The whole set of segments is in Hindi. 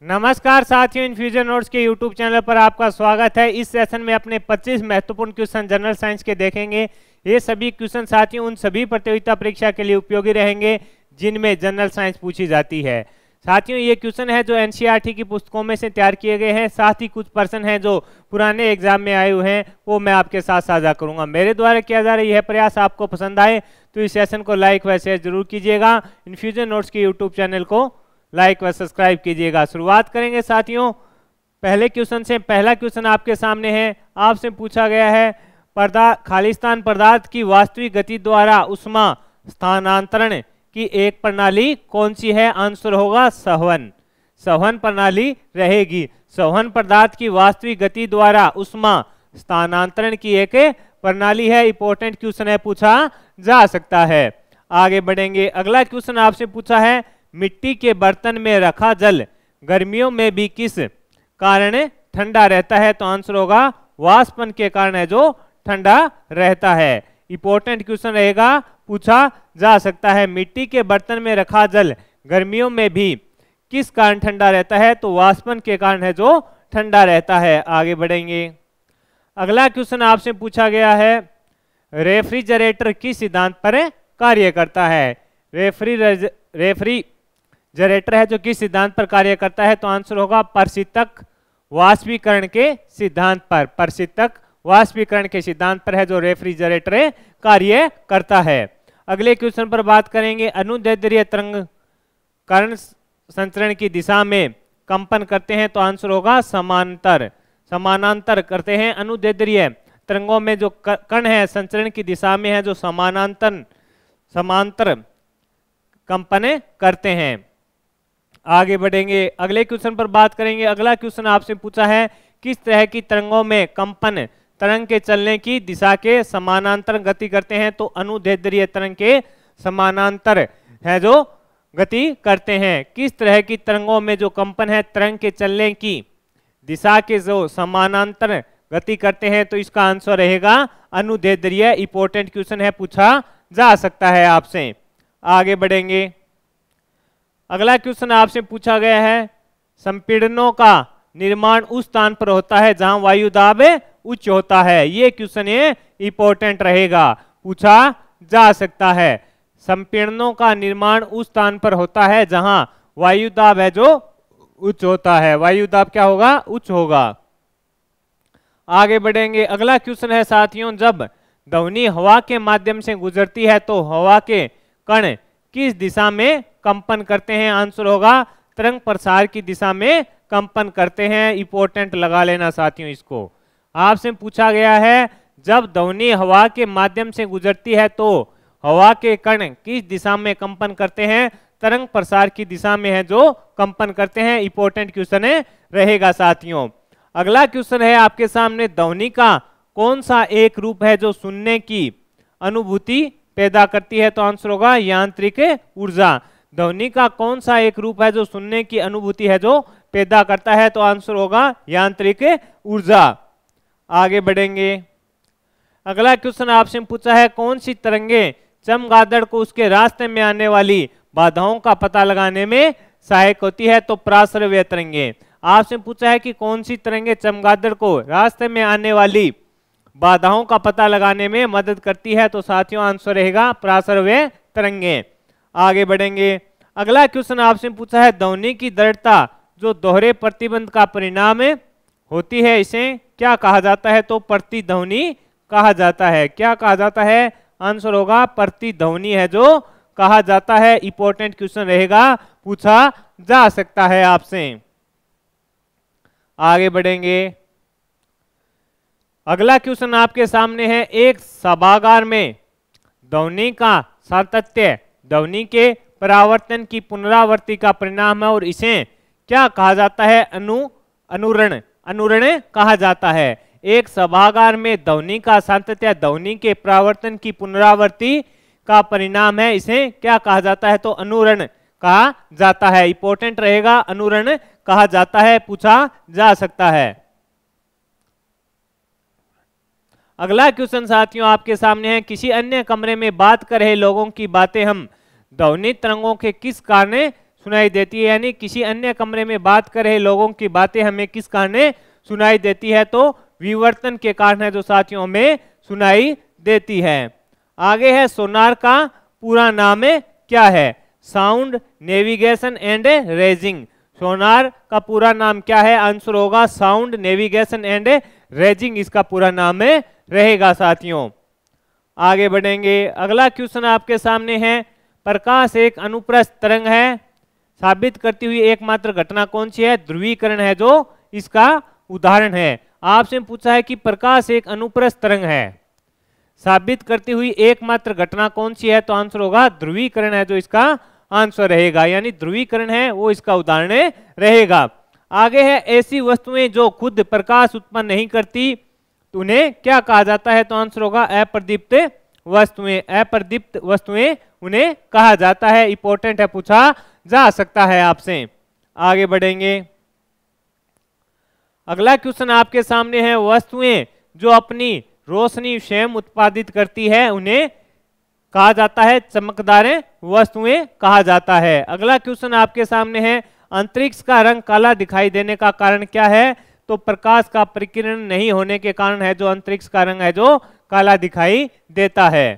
नमस्कार साथियों, इन्फ्यूजन नोट्स के यूट्यूब चैनल पर आपका स्वागत है। इस सेशन में अपने 25 महत्वपूर्ण क्वेश्चन जनरल साइंस के देखेंगे। ये सभी क्वेश्चन साथियों उन सभी प्रतियोगिता परीक्षा के लिए उपयोगी रहेंगे जिनमें जनरल साइंस पूछी जाती है। साथियों ये क्वेश्चन है जो एनसीईआरटी की पुस्तकों में से तैयार किए गए हैं, साथ ही कुछ पर्सन हैं जो पुराने एग्जाम में आए हुए हैं, वो मैं आपके साथ साझा करूंगा। मेरे द्वारा किया जा रहा यह प्रयास आपको पसंद आए तो इस सेशन को लाइक व शेयर जरूर कीजिएगा। इन्फ्यूजन नोट्स के यूट्यूब चैनल को लाइक व सब्सक्राइब कीजिएगा। शुरुआत करेंगे साथियों पहले क्वेश्चन से। पहला क्वेश्चन आपके सामने है, आपसे पूछा गया है खालिस्तान पदार्थ की वास्तविक गति द्वारा उष्मा स्थानांतरण की एक प्रणाली कौन सी है? आंसर होगा संवहन। संवहन प्रणाली रहेगी। संवहन पदार्थ की वास्तविक गति द्वारा उष्मा स्थानांतरण की एक प्रणाली है। इंपॉर्टेंट क्वेश्चन है, पूछा जा सकता है। आगे बढ़ेंगे। अगला क्वेश्चन आपसे पूछा है, मिट्टी के बर्तन में रखा जल गर्मियों में भी किस कारण ठंडा रहता है? तो आंसर होगा वाष्पन के कारण है जो ठंडा रहता है। इंपॉर्टेंट क्वेश्चन रहेगा, पूछा जा सकता है। मिट्टी के बर्तन में रखा जल गर्मियों में भी किस कारण ठंडा रहता है? तो वाष्पन के कारण है जो ठंडा रहता है। आगे बढ़ेंगे। अगला क्वेश्चन आपसे पूछा गया है, रेफ्रिजरेटर किस सिद्धांत पर कार्य करता है? रेफ्रिजरेटर है जो किस सिद्धांत पर कार्य करता है? तो आंसर होगा प्रशीतक वाष्पीकरण के सिद्धांत पर। प्रशीतक वाष्पीकरण के सिद्धांत पर है जो रेफ्रिजरेटर कार्य करता है। अगले क्वेश्चन पर बात करेंगे। अनुदैर्ध्य तरंग कर्ण संचरण की दिशा में कंपन करते हैं, तो आंसर होगा समानांतर करते हैं। अनुदैर्ध्य तरंगों में जो कण है संचरण की दिशा में है जो समांतर कंपन करते हैं। आगे बढ़ेंगे। अगले क्वेश्चन पर बात करेंगे। अगला क्वेश्चन आपसे पूछा है, किस तरह की तरंगों में कंपन तरंग के चलने की दिशा के समानांतर गति करते हैं? तो अनुदैर्ध्य तरंग के समानांतर है जो गति करते हैं। किस तरह की तरंगों में जो कंपन है तरंग के चलने की दिशा के जो समानांतर गति करते हैं? तो इसका आंसर रहेगा अनुदैर्ध्य। इंपॉर्टेंट क्वेश्चन है, पूछा जा सकता है आपसे। आगे बढ़ेंगे। अगला क्वेश्चन आपसे पूछा गया है, संपीड़नों का निर्माण उस स्थान पर होता है जहां वायु दाब उच्च होता है। ये क्वेश्चन ये इंपॉर्टेंट रहेगा, पूछा जा सकता है। संपीड़नों का निर्माण उस स्थान पर होता है जहां वायु दाब है जो उच्च होता है। वायु दाब क्या होगा? उच्च होगा। आगे बढ़ेंगे। अगला क्वेश्चन है साथियों, जब ध्वनि हवा के माध्यम से गुजरती है तो हवा के कण किस दिशा में कंपन करते हैं? आंसर होगा तरंग प्रसार की दिशा में कंपन करते हैं। इंपॉर्टेंट लगा लेना साथियों इसको। आपसे पूछा गया है, जब ध्वनि हवा के माध्यम से गुजरती है तो हवा के कण किस दिशा में कंपन करते हैं? तरंग प्रसार की दिशा में है जो कंपन करते हैं। इंपॉर्टेंट क्वेश्चन रहेगा साथियों। अगला क्वेश्चन है आपके सामने, ध्वनि का कौन सा एक रूप है जो सुनने की अनुभूति पैदा करती है? तो आंसर होगा यांत्रिक ऊर्जा। ध्वनि का कौन सा एक रूप है जो सुनने की अनुभूति है जो पैदा करता है? तो आंसर होगा यांत्रिक ऊर्जा। आगे बढ़ेंगे। अगला क्वेश्चन आपसे पूछा है, कौन सी तरंगे चमगादड़ को उसके रास्ते में आने वाली बाधाओं का पता लगाने में सहायक होती है? तो प्रासरव्य तरंगे। आपसे पूछा है कि कौन सी तरंगे चमगादड़ को रास्ते में आने वाली बाधाओं का पता लगाने में मदद करती है? तो साथियों आंसर रहेगा प्रासरव्य तरंगे। आगे बढ़ेंगे। अगला क्वेश्चन आपसे पूछा है, ध्वनि की दृढ़ता जो दोहरे प्रतिबंध का परिणाम होती है इसे क्या कहा जाता है? तो प्रतिध्वनि कहा जाता है। क्या कहा जाता है? आंसर होगा प्रतिध्वनि है जो कहा जाता है। इंपॉर्टेंट क्वेश्चन रहेगा, पूछा जा सकता है आपसे। आगे बढ़ेंगे। अगला क्वेश्चन आपके सामने है, एक सभागार में ध्वनि का सातत्य ध्वनि के परावर्तन की पुनरावृत्ति का परिणाम है और इसे क्या कहा जाता है? अनुरण कहा जाता है। एक सभागार में ध्वनि का सातत्य ध्वनि के परावर्तन की पुनरावृत्ति का परिणाम है, इसे क्या कहा जाता है? तो अनुरण कहा जाता है। इंपॉर्टेंट रहेगा, अनुरण कहा जाता है, पूछा जा सकता है। अगला क्वेश्चन साथियों आपके सामने है, किसी अन्य कमरे में बात कर रहे लोगों की बातें हम ध्वनि तरंगों के किस कारण सुनाई देती है, यानी किसी अन्य कमरे में बात कर रहे लोगों की बातें हमें किस कारण सुनाई देती है, तो विवर्तन के कारण है जो साथियों हमें सुनाई देती है। आगे है सोनार का पूरा नाम क्या है? Sound navigation and ranging. Sonar का पूरा नाम क्या है? आंसर होगा साउंड नेविगेशन एंड रेजिंग, इसका पूरा नाम रहेगा साथियों। आगे बढ़ेंगे, अगला क्वेश्चन आपके सामने है, प्रकाश एक अनुप्रस्थ तरंग है, साबित करती हुई एकमात्र घटना कौन सी है? ध्रुवीकरण है जो इसका उदाहरण है। आपसे पूछा है कि प्रकाश एक अनुप्रस्थ तरंग है, साबित करती हुई एकमात्र घटना कौन सी है? तो आंसर होगा ध्रुवीकरण है जो इसका आंसर रहेगा, यानी ध्रुवीकरण है वो इसका उदाहरण रहेगा। आगे है, ऐसी वस्तुएं जो खुद प्रकाश उत्पन्न नहीं करती तो उन्हें क्या कहा जाता है? तो आंसर होगा अप्रदीप्त वस्तुएं। अप्रदीप्त वस्तुएं उन्हें कहा जाता है। इंपॉर्टेंट है, पूछा जा सकता है आपसे। आगे बढ़ेंगे, अगला क्वेश्चन आपके सामने है, वस्तुएं जो अपनी रोशनी स्वयं उत्पादित करती है उन्हें कहा जाता है चमकदार वस्तुएं कहा जाता है। अगला क्वेश्चन आपके सामने है, अंतरिक्ष का रंग काला दिखाई देने का कारण क्या है? तो प्रकाश का प्रकीर्णन नहीं होने के कारण है जो अंतरिक्ष का रंग है जो काला दिखाई देता है।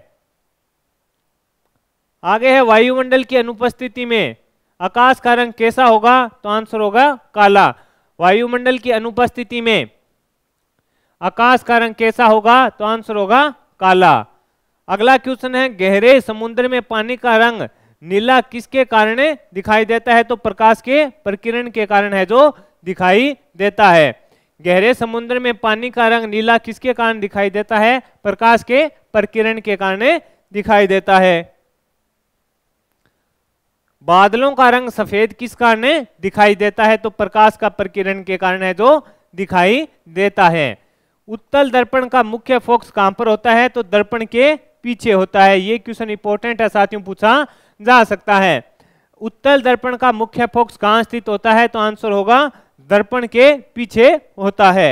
आगे है, वायुमंडल की अनुपस्थिति में आकाश का रंग कैसा होगा? तो आंसर होगा काला। वायुमंडल की अनुपस्थिति में आकाश का रंग कैसा होगा? तो आंसर होगा काला। अगला क्वेश्चन है, गहरे समुद्र में पानी का रंग नीला किसके कारण दिखाई देता है? तो प्रकाश के प्रकीर्णन के कारण है जो दिखाई देता है। गहरे समुद्र में पानी का रंग नीला किसके कारण दिखाई देता है? प्रकाश के प्रकीर्णन के कारण दिखाई देता है। बादलों का रंग सफेद किस कारण दिखाई देता है? तो प्रकाश का प्रकीर्णन के कारण है जो दिखाई देता है। उत्तल दर्पण का मुख्य फोकस कहां पर होता है? तो दर्पण के पीछे होता है। ये क्वेश्चन इंपॉर्टेंट है साथियों, पूछा जा सकता है। उत्तल दर्पण का मुख्य फोकस कहां स्थित होता है? तो आंसर होगा दर्पण के पीछे होता है।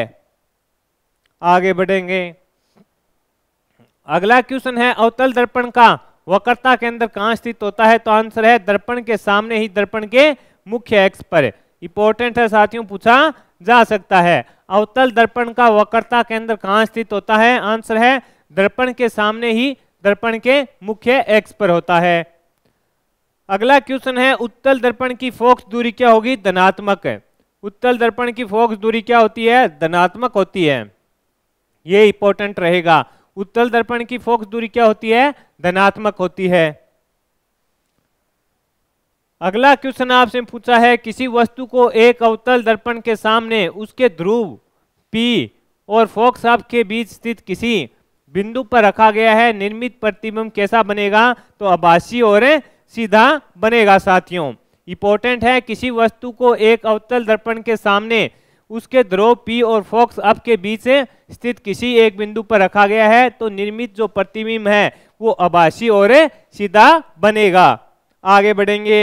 आगे बढ़ेंगे, अगला क्वेश्चन है, अवतल दर्पण का वक्रता केंद्र कहां स्थित होता है? तो आंसर है दर्पण के सामने ही, दर्पण के मुख्य एक्स पर। इंपॉर्टेंट है साथियों, पूछा जा सकता है। अवतल दर्पण का वक्रता केंद्र कहां स्थित होता है? आंसर है दर्पण के सामने ही, दर्पण के मुख्य एक्स पर होता है। अगला क्वेश्चन है, उत्तल दर्पण की फोकस दूरी क्या होगी? धनात्मक। उत्तल दर्पण की फोकस दूरी क्या होती है? धनात्मक होती है। ये इंपॉर्टेंट रहेगा। उत्तल दर्पण की फोकस दूरी क्या होती है? धनात्मक होती है। अगला क्वेश्चन आपसे पूछा है, किसी वस्तु को एक अवतल दर्पण के सामने उसके ध्रुव P और फोकस अप के बीच स्थित किसी बिंदु पर रखा गया है, निर्मित प्रतिबिंब कैसा बनेगा? तो आभासी और सीधा बनेगा साथियों। इंपॉर्टेंट है, किसी वस्तु को एक अवतल दर्पण के सामने उसके ध्रुव P और फोकस अप के बीच स्थित किसी एक बिंदु पर रखा गया है तो निर्मित जो प्रतिबिंब है वो आभासी और सीधा बनेगा। आगे बढ़ेंगे,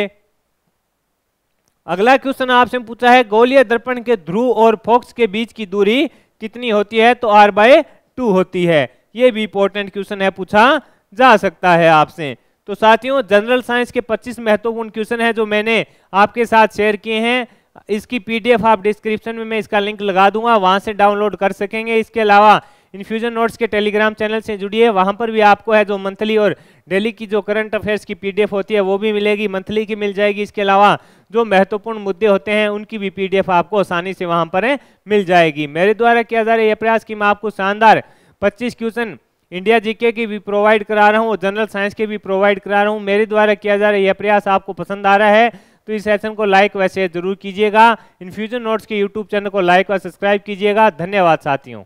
अगला क्वेश्चन आपसे पूछा है, गोलीय दर्पण के ध्रुव और फोकस के बीच की दूरी कितनी होती है? तो r/2 होती है। ये भी इंपॉर्टेंट क्वेश्चन है, पूछा जा सकता है आपसे। तो साथियों, जनरल साइंस के 25 महत्वपूर्ण क्वेश्चन है जो मैंने आपके साथ शेयर किए हैं। इसकी पीडीएफ आप डिस्क्रिप्शन में मैं इसका लिंक लगा दूंगा, वहां से डाउनलोड कर सकेंगे। इसके अलावा इन्फ्यूजन नोट्स के टेलीग्राम चैनल से जुड़िए, वहां पर भी आपको है जो मंथली और डेली की जो करंट अफेयर्स की पीडीएफ होती है वो भी मिलेगी, मंथली की मिल जाएगी। इसके अलावा जो महत्वपूर्ण मुद्दे होते हैं उनकी भी पीडीएफ आपको आसानी से वहां पर मिल जाएगी। मेरे द्वारा किया जा रहा है यह प्रयास कि मैं आपको शानदार 25 क्वेश्चन इंडिया जीके की भी प्रोवाइड करा रहा हूँ और जनरल साइंस के भी प्रोवाइड करा रहा हूँ। मेरे द्वारा किया जा रहा है यह प्रयास आपको पसंद आ रहा है तो इस सेशन को लाइक व शेयर जरूर कीजिएगा। इन्फ्यूजन नोट्स के यूट्यूब चैनल को लाइक व सब्सक्राइब कीजिएगा। धन्यवाद साथियों।